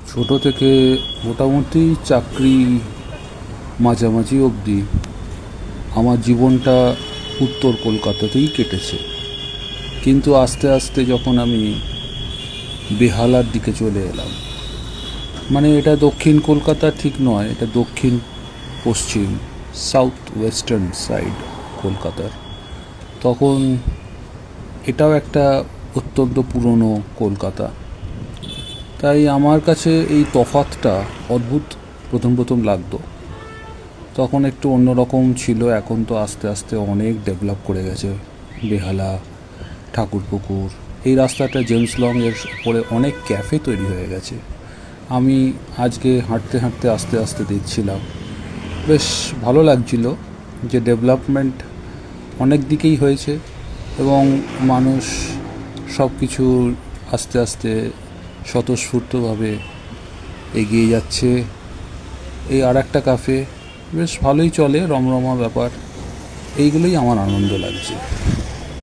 ছোট থেকে মোটামুটি চাকরি মাঝামাঝি অবধি আমার জীবনটা উত্তর কলকাতাতেই কেটেছে। কিন্তু আস্তে আস্তে যখন আমি বেহালার দিকে চলে এলাম, মানে এটা দক্ষিণ কলকাতা ঠিক নয়, এটা দক্ষিণ পশ্চিম, সাউথ ওয়েস্টার্ন সাইড কলকাতার, তখন এটাও একটা অত্যন্ত পুরনো কলকাতা। তাই আমার কাছে এই তফাৎটা অদ্ভুত প্রথম প্রথম লাগতো। তখন একটু অন্যরকম ছিল, এখন তো আস্তে আস্তে অনেক ডেভেলপ করে গেছে। বেহালা, ঠাকুরপুকুর, এই রাস্তাটা জেমস লং এর উপরে অনেক ক্যাফে তৈরি হয়ে গেছে। আমি আজকে হাঁটতে হাঁটতে আস্তে আস্তে দেখছিলাম, বেশ ভালো লাগছিল যে ডেভেলপমেন্ট অনেক দিকেই হয়েছে এবং মানুষ সব কিছু আস্তে আস্তে স্বতঃস্ফূর্তভাবে এগিয়ে যাচ্ছে। এই আর একটা কাফে বেশ ভালোই চলে, রমরমা ব্যাপার। এইগুলোই আমার আনন্দ লাগছে।